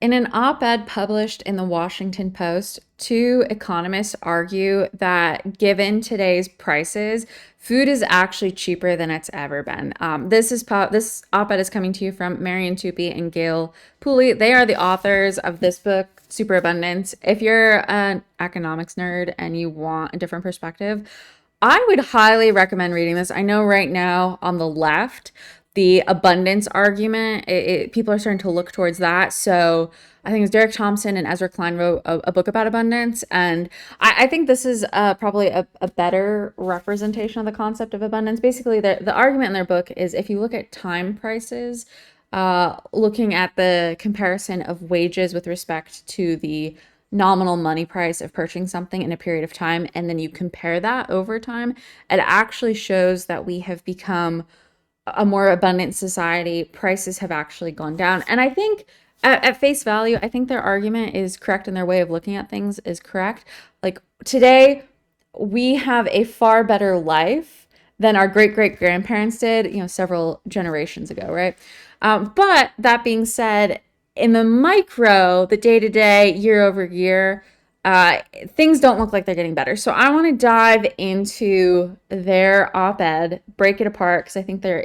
In an op-ed published in the Washington Post, two economists argue that given today's prices, food is actually cheaper than it's ever been. This op-ed is coming to you from Marian, Tupy, and Gale Pooley. They are the authors of this book, Superabundance. If you're an economics nerd and you want a different perspective, I would highly recommend reading this. I know right now on the left, the abundance argument, people are starting to look towards that. So I think it's Derek Thompson and Ezra Klein wrote a book about abundance. And I think this is probably a better representation of the concept of abundance. Basically, the argument in their book is if you look at time prices, looking at the comparison of wages with respect to the nominal money price of purchasing something in a period of time, and then you compare that over time, it actually shows that we have become a more abundant society. Prices have actually gone down. And I think at face value, I think their argument is correct and their way of looking at things is correct. Like today, we have a far better life than our great great grandparents did, several generations ago, right? But that being said, in the micro, the day to day, year over year, things don't look like they're getting better. So I want to dive into their op-ed, break it apart because I think there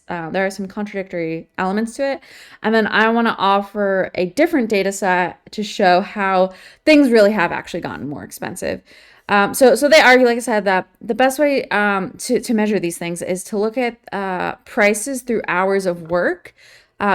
are some contradictory elements to it, and then I want to offer a different data set to show how things really have actually gotten more expensive. So they argue, like I said, that the best way to measure these things is to look at prices through hours of work.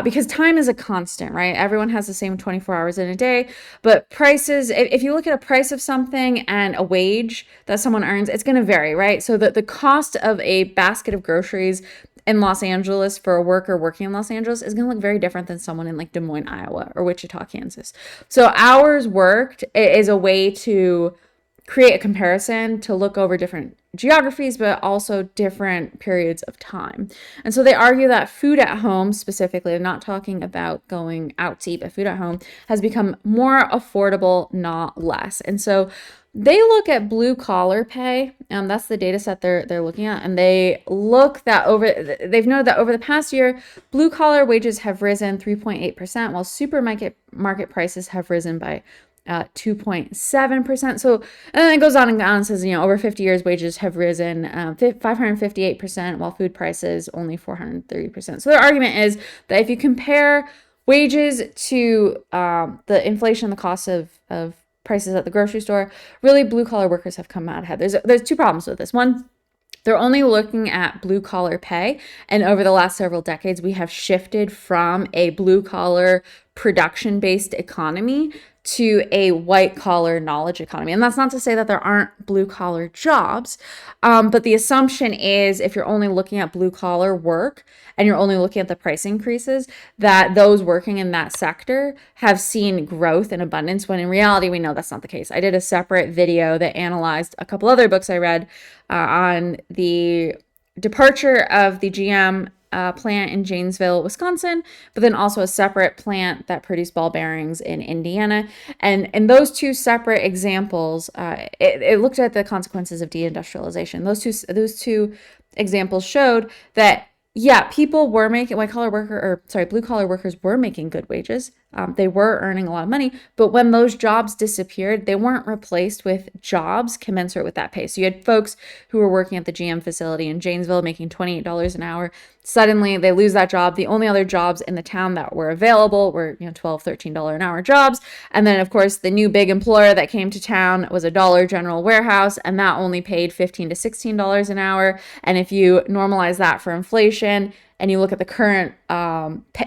Because time is a constant, right? Everyone has the same 24 hours in a day, but prices, if you look at a price of something and a wage that someone earns, it's going to vary, right? So the cost of a basket of groceries in Los Angeles for a worker working in Los Angeles is going to look very different than someone in like Des Moines, Iowa, or Wichita, Kansas. So hours worked is a way to create a comparison to look over different geographies, but also different periods of time. And so they argue that food at home, specifically, they're not talking about going out to eat, but food at home has become more affordable, not less. And so they look at blue collar pay. That's the data set they're looking at, and they've noted that over the past year, blue collar wages have risen 3.8%, while supermarket market prices have risen by 2.7%. So, and then it goes on and says, over 50 years, wages have risen 558%, while food prices only 430%. So their argument is that if you compare wages to the inflation, the cost of prices at the grocery store, really blue collar workers have come out ahead. There's two problems with this. One, they're only looking at blue collar pay. And over the last several decades, we have shifted from a blue collar production based economy to a white collar knowledge economy. And that's not to say that there aren't blue collar jobs, but the assumption is if you're only looking at blue collar work and you're only looking at the price increases, that those working in that sector have seen growth and abundance, when in reality, we know that's not the case. I did a separate video that analyzed a couple other books I read on the departure of the GM plant in Janesville, Wisconsin, but then also a separate plant that produced ball bearings in Indiana. And in those two separate examples, it looked at the consequences of deindustrialization. Those two examples showed that people were making blue collar workers were making good wages. They were earning a lot of money, but when those jobs disappeared, they weren't replaced with jobs commensurate with that pay. So you had folks who were working at the GM facility in Janesville making $28 an hour. Suddenly they lose that job. The only other jobs in the town that were available were, $12, $13 an hour jobs. And then of course the new big employer that came to town was a Dollar General warehouse, and that only paid $15 to $16 an hour. And if you normalize that for inflation, and you look at the current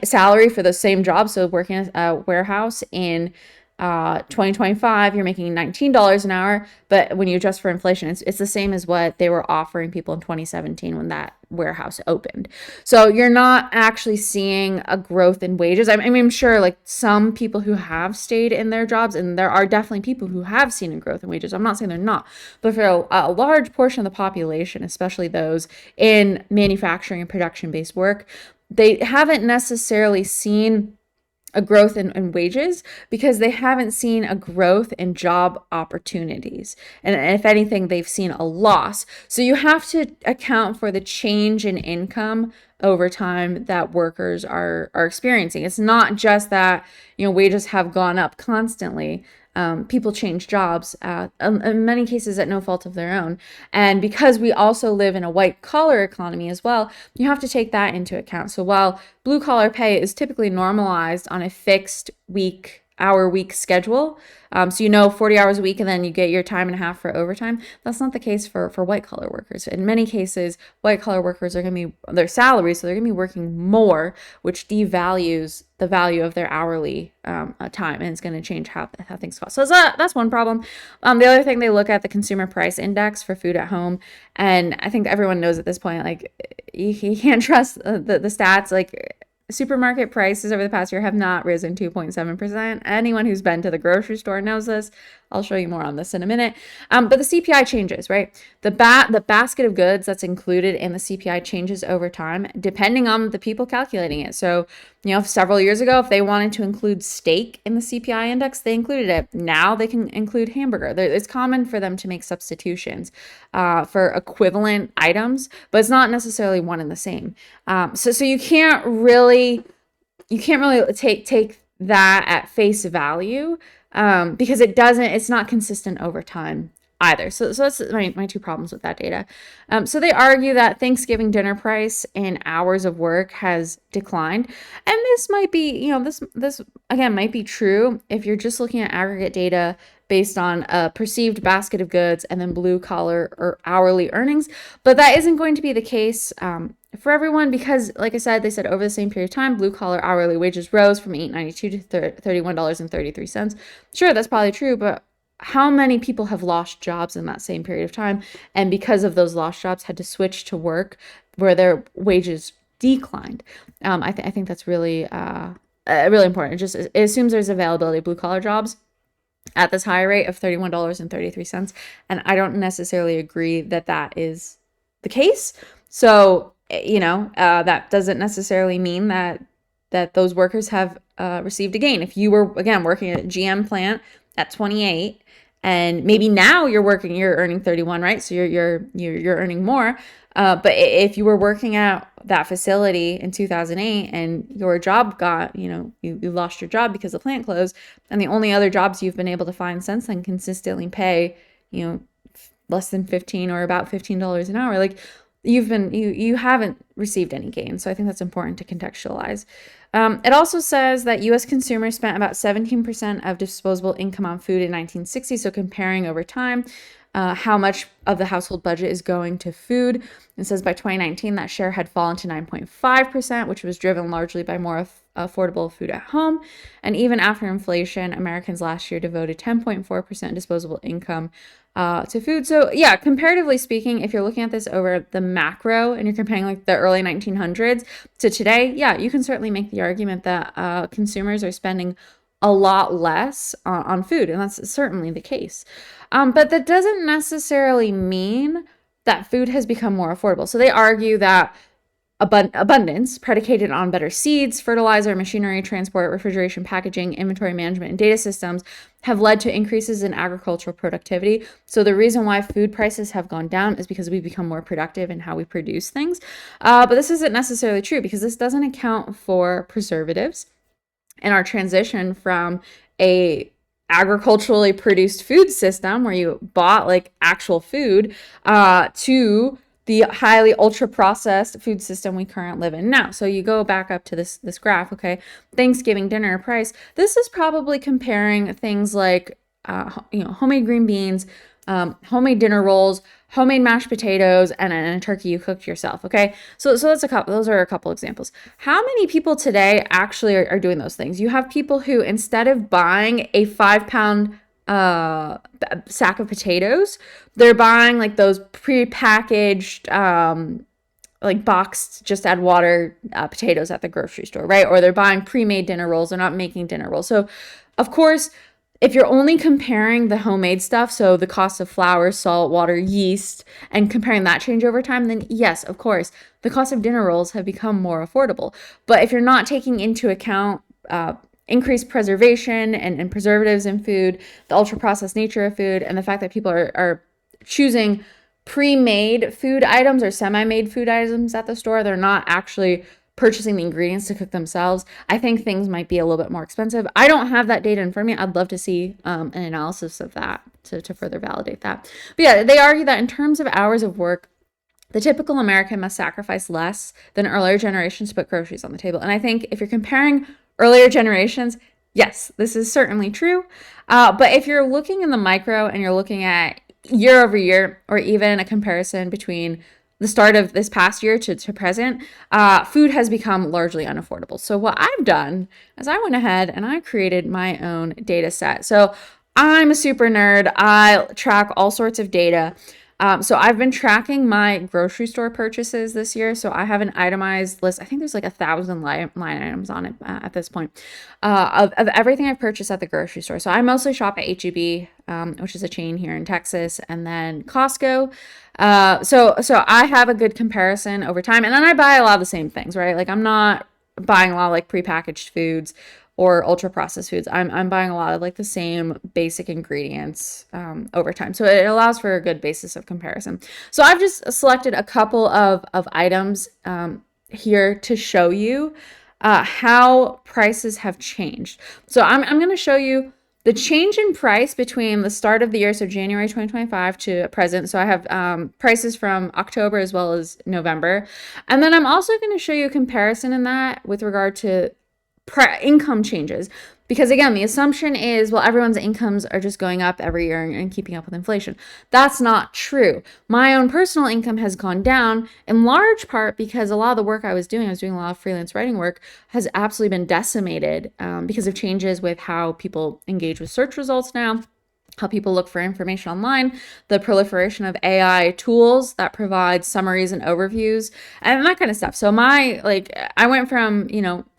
salary for the same job, so working at a warehouse in 2025, you're making $19 an hour, but when you adjust for inflation, it's the same as what they were offering people in 2017 when that warehouse opened. So you're not actually seeing a growth in wages. I mean, I'm sure like some people who have stayed in their jobs, and there are definitely people who have seen a growth in wages. I'm not saying they're not, but for a large portion of the population, especially those in manufacturing and production-based work, they haven't necessarily seen a growth in wages because they haven't seen a growth in job opportunities. And if anything, they've seen a loss. So you have to account for the change in income overtime that workers are experiencing. It's not just that, wages have gone up constantly. People change jobs in many cases at no fault of their own. And because we also live in a white collar economy as well, you have to take that into account. So while blue collar pay is typically normalized on a fixed hour week schedule, so 40 hours a week and then you get your time and a half for overtime, that's not the case for white collar workers. In many cases, white collar workers are going to be their salaries, so they're going to be working more, which devalues the value of their hourly time, and it's going to change how things cost. So that's one problem. The other thing, they look at the consumer price index for food at home, and I think everyone knows at this point, like, you can't trust the stats. Like, supermarket prices over the past year have not risen 2.7%. Anyone who's been to the grocery store knows this. I'll show you more on this in a minute. But the CPI changes, right? The basket of goods that's included in the CPI changes over time, depending on the people calculating it. So, several years ago, if they wanted to include steak in the CPI index, they included it. Now they can include hamburger. It's common for them to make substitutions for equivalent items, but it's not necessarily one and the same. So you can't really take that at face value, because it's not consistent over time either. So that's my two problems with that data. So they argue that Thanksgiving dinner price in hours of work has declined. And this might be, this again might be true if you're just looking at aggregate data based on a perceived basket of goods and then blue collar or hourly earnings. But that isn't going to be the case for everyone, because, like I said, they said over the same period of time, blue collar hourly wages rose from $8.92 to $31.33. Sure, that's probably true, but how many people have lost jobs in that same period of time, and because of those lost jobs had to switch to work where their wages declined? I think that's really really important. It assumes there's availability of blue collar jobs at this high rate of $31.33, and I don't necessarily agree that is the case. So that doesn't necessarily mean that those workers have received a gain. If you were, again, working at a GM plant at 28, and maybe now you're earning 31, right? So you're earning more. But if you were working at that facility in 2008 and your job you lost your job because the plant closed, and the only other jobs you've been able to find since then consistently pay, less than 15 or about $15 an hour, like, you haven't received any gain. So I think that's important to contextualize. It also says that U.S. consumers spent about 17% of disposable income on food in 1960. So comparing over time, how much of the household budget is going to food. It says by 2019, that share had fallen to 9.5%, which was driven largely by more affordable food at home. And even after inflation, Americans last year devoted 10.4% disposable income to food. So yeah, comparatively speaking, if you're looking at this over the macro and you're comparing like the early 1900s to today, yeah, you can certainly make the argument that consumers are spending a lot less on food, and that's certainly the case. But that doesn't necessarily mean that food has become more affordable. So they argue that abundance predicated on better seeds, fertilizer, machinery, transport, refrigeration, packaging, inventory management, and data systems have led to increases in agricultural productivity. So the reason why food prices have gone down is because we've become more productive in how we produce things. But this isn't necessarily true, because this doesn't account for preservatives and our transition from a agriculturally produced food system where you bought like actual food to the highly ultra processed food system we currently live in now. So you go back up to this graph, okay? Thanksgiving dinner price. This is probably comparing things like homemade green beans, homemade dinner rolls, homemade mashed potatoes, and a turkey you cooked yourself. Okay, so that's those are a couple examples. How many people today actually are doing those things? You have people who, instead of buying a 5-pound sack of potatoes, they're buying like those pre-packaged like boxed, just add water potatoes at the grocery store, right? Or they're buying pre-made dinner rolls. They're not making dinner rolls. So of course, if you're only comparing the homemade stuff, so the cost of flour, salt, water, yeast, and comparing that change over time, then yes, of course, the cost of dinner rolls have become more affordable. But if you're not taking into account increased preservation and preservatives in food, the ultra-processed nature of food, and the fact that people are choosing pre-made food items or semi-made food items at the store. They're not actually purchasing the ingredients to cook themselves. I think things might be a little bit more expensive. I don't have that data in front of me. I'd love to see an analysis of that to further validate that. But yeah, they argue that in terms of hours of work, the typical American must sacrifice less than earlier generations to put groceries on the table. And I think if you're comparing earlier generations, yes, this is certainly true. But if you're looking in the micro and you're looking at year over year, or even a comparison between the start of this past year to present, food has become largely unaffordable. So what I've done is I went ahead and I created my own data set. So I'm a super nerd. I track all sorts of data. So I've been tracking my grocery store purchases this year. So I have an itemized list. I think there's like 1,000 line items on it at this point, of everything I've purchased at the grocery store. So I mostly shop at H-E-B, which is a chain here in Texas, and then Costco. So I have a good comparison over time, and then I buy a lot of the same things, right? Like I'm not buying a lot of like prepackaged foods or ultra processed foods. I'm buying a lot of like the same basic ingredients over time. So it allows for a good basis of comparison. So I've just selected a couple of items here to show you how prices have changed. So I'm going to show you the change in price between the start of the year, so January 2025 to present. So I have prices from October as well as November. And then I'm also going to show you a comparison in that with regard to income changes, because again, the assumption is, well, everyone's incomes are just going up every year and keeping up with inflation. That's not true. My own personal income has gone down in large part because a lot of the work I was doing a lot of freelance writing work, has absolutely been decimated because of changes with how people engage with search results now, how people look for information online, the proliferation of AI tools that provide summaries and overviews, and that kind of stuff. So I went from,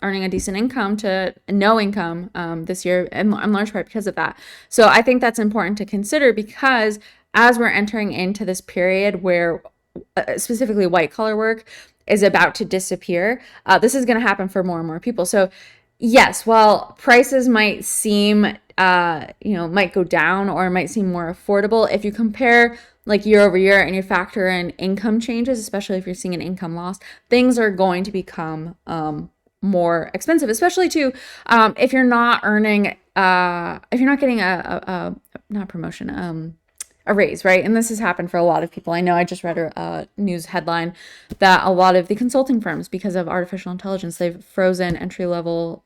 earning a decent income to no income this year, and in large part because of that. So I think that's important to consider, because as we're entering into this period where specifically white collar work is about to disappear, this is going to happen for more and more people. So yes, while prices might seem might go down or might seem more affordable, if you compare like year over year and you factor in income changes, especially if you're seeing an income loss, things are going to become more expensive, especially too if you're not earning, if you're not getting not promotion, a raise, right? And this has happened for a lot of people. I know I just read a news headline that a lot of the consulting firms, because of artificial intelligence, they've frozen entry level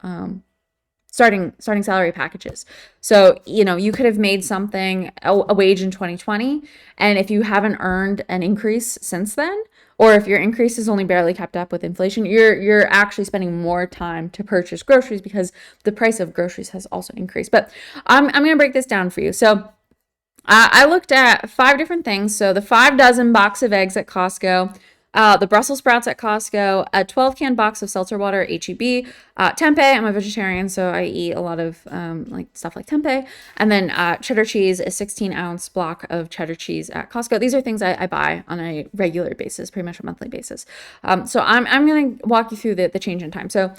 starting salary packages. So, you could have made something a wage in 2020, and if you haven't earned an increase since then, or if your increase is only barely kept up with inflation, you're actually spending more time to purchase groceries because the price of groceries has also increased. But I'm going to break this down for you. So I looked at 5 different things. So the 5 dozen box of eggs at Costco, the Brussels sprouts at Costco, a 12-can box of seltzer water at H-E-B, tempeh. I'm a vegetarian, so I eat a lot of stuff like tempeh. And then cheddar cheese, a 16-ounce block of cheddar cheese at Costco. These are things I buy on a regular basis, pretty much a monthly basis. So I'm going to walk you through the change in time. So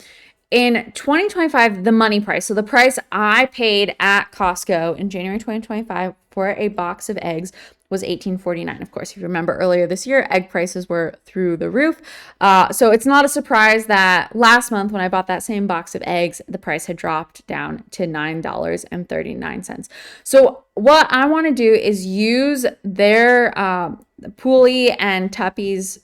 in 2025, the money price, so the price I paid at Costco in January 2025 for a box of eggs was $18.49. Of course, if you remember earlier this year, egg prices were through the roof. So it's not a surprise that last month when I bought that same box of eggs, the price had dropped down to $9.39. So what I want to do is use their Pooley and Tupy's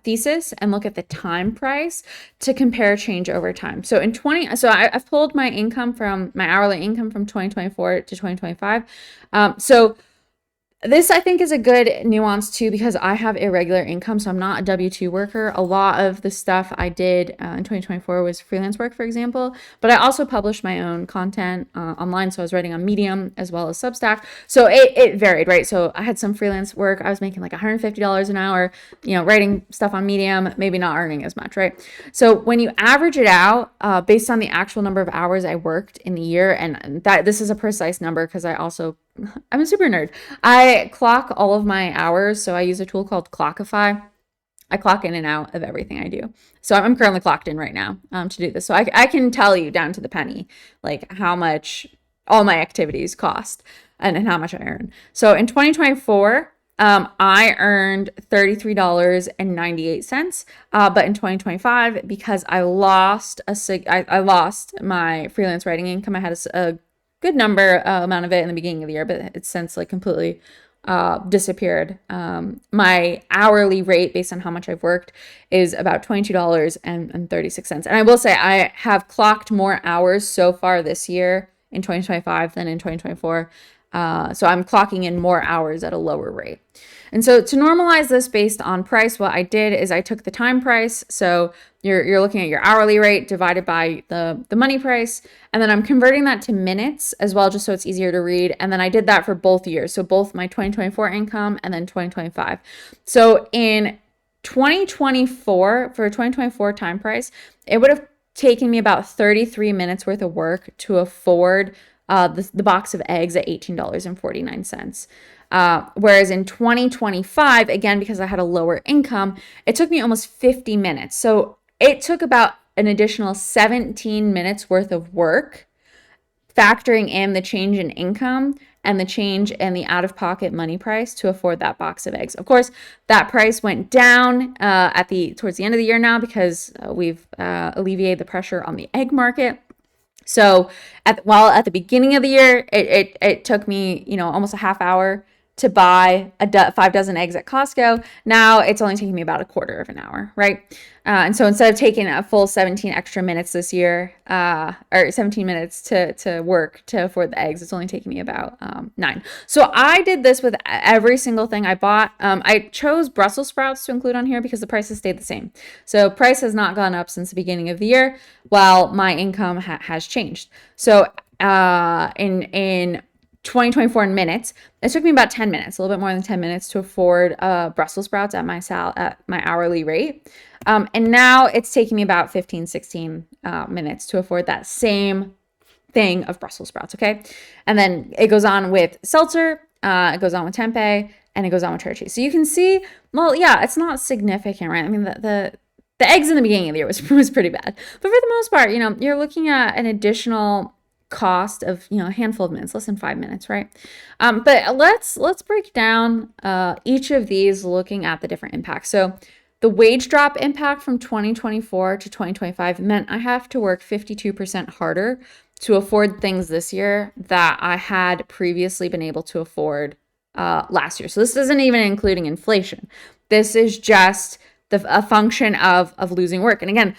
thesis and look at the time price to compare change over time. So I've pulled my hourly income from 2024 to 2025. So this I think is a good nuance too, because I have irregular income, so I'm not a W-2 worker. A lot of the stuff I did in 2024 was freelance work, for example, but I also published my own content online. So I was writing on Medium as well as Substack. So it varied, right? So I had some freelance work. I was making like $150 an hour, writing stuff on Medium, maybe not earning as much, right? So when you average it out based on the actual number of hours I worked in the year, and this is a precise number because I'm a super nerd. I clock all of my hours. So I use a tool called Clockify. I clock in and out of everything I do. So I'm currently clocked in right now to do this. So I can tell you down to the penny, like how much all my activities cost and how much I earn. So in 2024, I earned $33.98. But in 2025, because I lost I lost my freelance writing income. I had a good amount of it in the beginning of the year, but it's since like completely disappeared. My hourly rate based on how much I've worked is about $22.36. And I will say I have clocked more hours so far this year in 2025 than in 2024. So I'm clocking in more hours at a lower rate. And so to normalize this based on price, what I did is I took the time price. So you're looking at your hourly rate divided by the money price. And then I'm converting that to minutes as well, just so it's easier to read. And then I did that for both years. So both my 2024 income and then 2025. So in 2024, for a 2024 time price, it would have taken me about 33 minutes worth of work to afford the box of eggs at $18.49. Whereas in 2025, again, because I had a lower income, it took me almost 50 minutes. So it took about an additional 17 minutes worth of work, factoring in the change in income and the change in the out-of-pocket money price to afford that box of eggs. Of course, that price went down towards the end of the year now because we've alleviated the pressure on the egg market. So while at the beginning of the year, it took me, almost a half hour to buy 5 dozen eggs at Costco. Now it's only taking me about a quarter of an hour, right? And so instead of taking a full 17 extra minutes this year, or 17 minutes to work to afford the eggs, it's only taking me about 9. So I did this with every single thing I bought. I chose Brussels sprouts to include on here because the prices stayed the same. So price has not gone up since the beginning of the year, while my income has changed. So in 2024 in minutes, it took me about 10 minutes, a little bit more than 10 minutes to afford Brussels sprouts at my hourly rate. And now it's taking me about 15, 16 minutes to afford that same thing of Brussels sprouts, okay? And then it goes on with seltzer, it goes on with tempeh, and it goes on with cheddar cheese. So you can see, well, yeah, it's not significant, right? I mean, the eggs in the beginning of the year was pretty bad. But for the most part, you're looking at an additional cost of a handful of minutes, less than 5 minutes, right? But let's break down each of these, looking at the different impacts. So the wage drop impact from 2024 to 2025 meant I have to work 52% harder to afford things this year that I had previously been able to afford last year. So this isn't even including inflation. This is just a function of losing work. And again,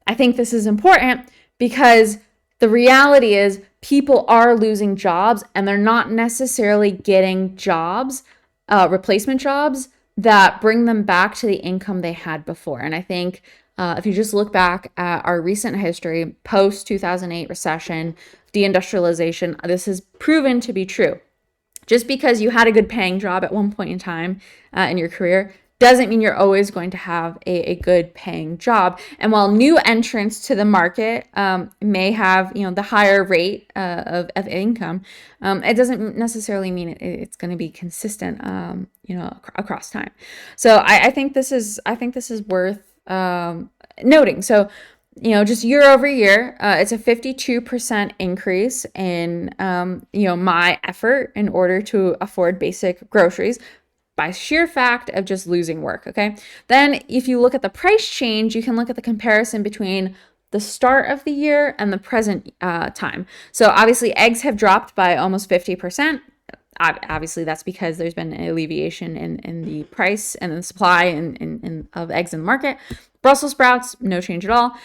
I think this is important because the reality is people are losing jobs and they're not necessarily getting jobs, replacement jobs that bring them back to the income they had before. And I think if you just look back at our recent history, post 2008 recession, deindustrialization, this has proven to be true. Just because you had a good paying job at one point in time in your career doesn't mean you're always going to have a good paying job. And while new entrants to the market may have the higher rate of income, it doesn't necessarily mean it's going to be consistent across time. So I think this is worth noting. So just year over year, it's a 52% increase in my effort in order to afford basic groceries, by sheer fact of just losing work, okay? Then if you look at the price change, you can look at the comparison between the start of the year and the present time. So obviously eggs have dropped by almost 50%. Obviously that's because there's been an alleviation in the price and the supply of eggs in the market. Brussels sprouts, no change at all.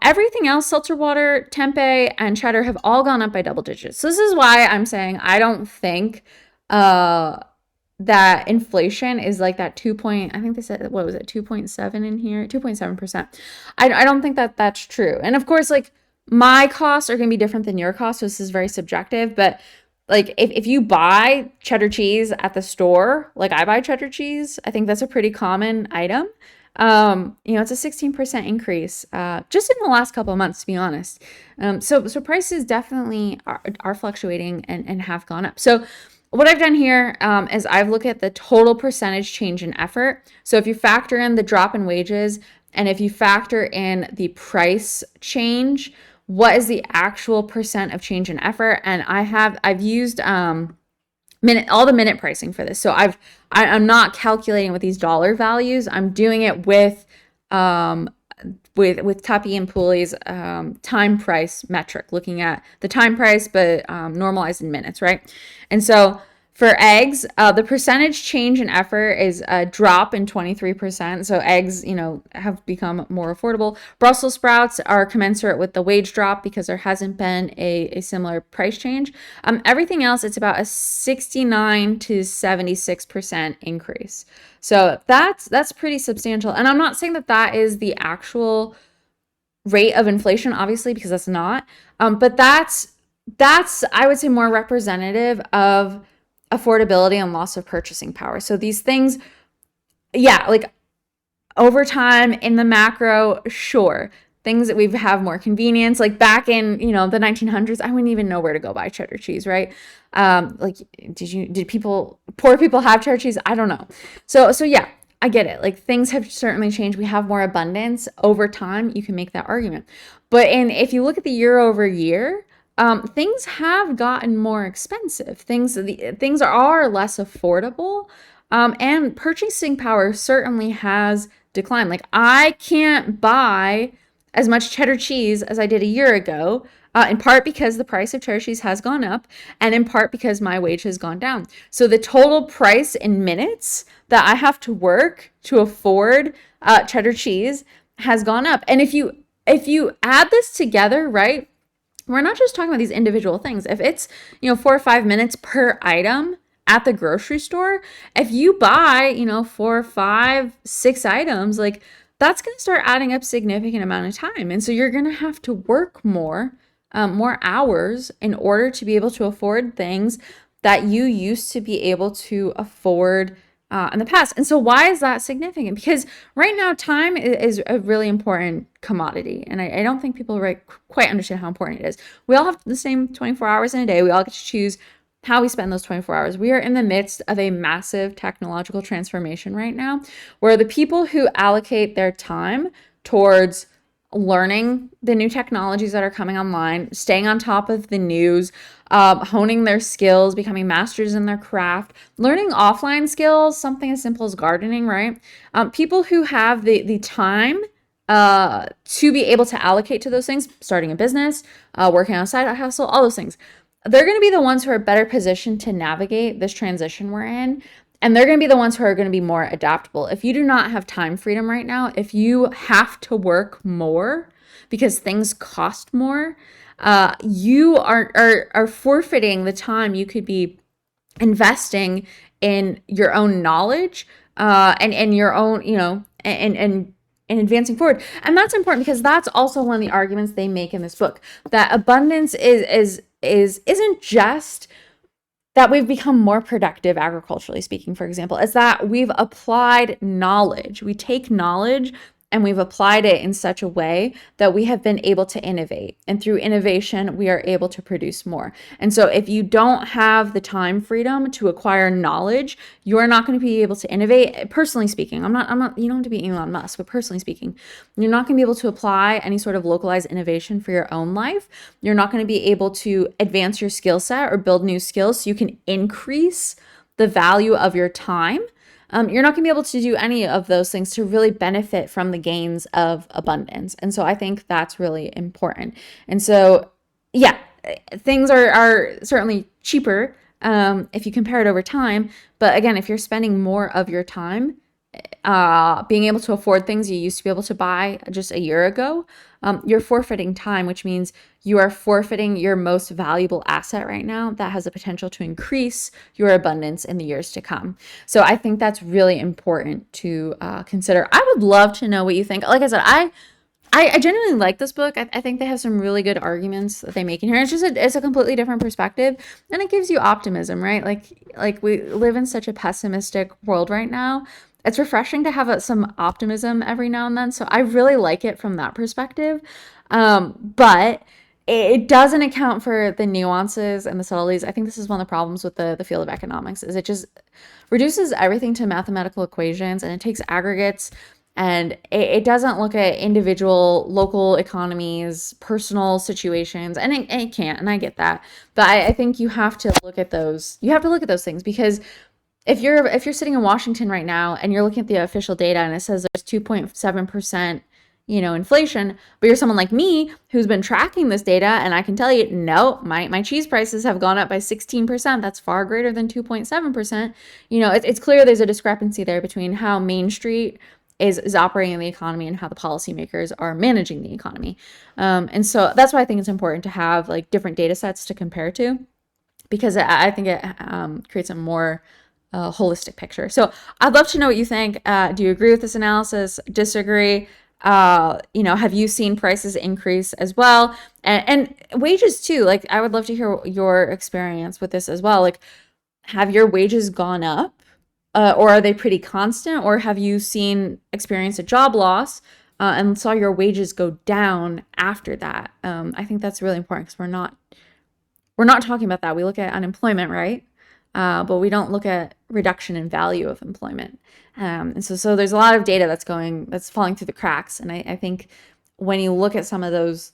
Everything else, seltzer water, tempeh, and cheddar have all gone up by double digits. So this is why I'm saying I don't think that inflation is like that I think they said, what was it, 2.7 in here, 2.7%. I don't think that that's true. And of course, like my costs are going to be different than your costs. So this is very subjective, but like if you buy cheddar cheese at the store, like I buy cheddar cheese, I think that's a pretty common item. It's a 16% increase just in the last couple of months, to be honest. So prices definitely are fluctuating and have gone up. So what I've done here is I've looked at the total percentage change in effort. So if you factor in the drop in wages and if you factor in the price change, what is the actual percent of change in effort? And I've used all the minute pricing for this. So I'm not calculating with these dollar values. I'm doing it um, with Tupy and Pooley's time price metric, looking at the time price, but normalized in minutes, right? And so for eggs, the percentage change in effort is a drop in 23%. So eggs, have become more affordable. Brussels sprouts are commensurate with the wage drop because there hasn't been a similar price change. Everything else, it's about a 69 to 76% increase. So that's pretty substantial. And I'm not saying that is the actual rate of inflation, obviously, because that's not. But that's I would say more representative of affordability and loss of purchasing power. So these things, yeah, like over time in the macro, sure. Things that we have more convenience, like back in, the 1900s, I wouldn't even know where to go buy cheddar cheese, right? Like, did poor people have cheddar cheese? I don't know. So yeah, I get it. Like things have certainly changed. We have more abundance over time. You can make that argument. But if you look at the year over year, things have gotten more expensive. Things are less affordable, and purchasing power certainly has declined. Like I can't buy as much cheddar cheese as I did a year ago, in part because the price of cheddar cheese has gone up, and in part because my wage has gone down. So the total price in minutes that I have to work to afford cheddar cheese has gone up. And if you add this together, right? We're not just talking about these individual things. If it's, 4 or 5 minutes per item at the grocery store, if you buy, 4, 5, 6 items, like that's going to start adding up significant amount of time. And so you're going to have to work more hours in order to be able to afford things that you used to be able to afford in the past. And so why is that significant? Because right now time is a really important commodity. And I don't think people quite understand how important it is. We all have the same 24 hours in a day. We all get to choose how we spend those 24 hours. We are in the midst of a massive technological transformation right now, where the people who allocate their time towards learning the new technologies that are coming online, staying on top of the news, honing their skills, becoming masters in their craft, learning offline skills, something as simple as gardening, right? People who have the time to be able to allocate to those things, starting a business, working on a side hustle, all those things, they're going to be the ones who are better positioned to navigate this transition we're in. And they're going to be the ones who are going to be more adaptable. If you do not have time freedom right now, if you have to work more because things cost more, you are forfeiting the time you could be investing in your own knowledge, and your own, and advancing forward. And that's important because that's also one of the arguments they make in this book, that abundance isn't just that we've become more productive agriculturally speaking, for example. It's that we've applied knowledge. We take knowledge and we've applied it in such a way that we have been able to innovate. And through innovation, we are able to produce more. And so if you don't have the time freedom to acquire knowledge, you're not going to be able to innovate. Personally speaking, I'm not, you don't have to be Elon Musk, but personally speaking, you're not going to be able to apply any sort of localized innovation for your own life. You're not going to be able to advance your skill set or build new skills so you can increase the value of your time. You're not going to be able to do any of those things to really benefit from the gains of abundance. And so I think that's really important. And so, yeah, things are certainly cheaper if you compare it over time. But again, if you're spending more of your time being able to afford things you used to be able to buy just a year ago, you're forfeiting time, which means you are forfeiting your most valuable asset right now that has the potential to increase your abundance in the years to come. So I think that's really important to consider. I would love to know what you think. Like I said, I genuinely like this book. I think they have some really good arguments that they make in here. It's a completely different perspective, and it gives you optimism, right? Like we live in such a pessimistic world right now. It's refreshing to have some optimism every now and then. So I really like it from that perspective. But it doesn't account for the nuances and the subtleties. I think this is one of the problems with the field of economics, is it just reduces everything to mathematical equations, and it takes aggregates and it doesn't look at individual local economies, personal situations, and it can't, and I get that. But I think you have to look at those. You have to look at those things because if you're sitting in Washington right now and you're looking at the official data and it says there's 2.7%, inflation, but you're someone like me who's been tracking this data and I can tell you, no, my cheese prices have gone up by 16%. That's far greater than 2.7%. It's clear there's a discrepancy there between how Main Street is operating in the economy and how the policymakers are managing the economy. And so that's why I think it's important to have like different data sets to compare to, because I think it creates a more holistic picture. So I'd love to know what you think. Do you agree with this analysis? Disagree? Have you seen prices increase as well? And wages too. Like, I would love to hear your experience with this as well. Like, have your wages gone up? Or are they pretty constant? Or have you experienced a job loss and saw your wages go down after that? I think that's really important because we're not talking about that. We look at unemployment, right? But we don't look at reduction in value of employment. And so there's a lot of data that's falling through the cracks. And I think when you look at some of those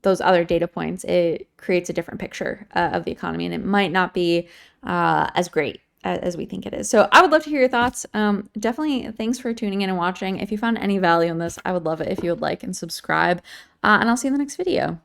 other data points, it creates a different picture of the economy, and it might not be as great as we think it is. So I would love to hear your thoughts. Definitely thanks for tuning in and watching. If you found any value in this, I would love it if you would like and subscribe. And I'll see you in the next video.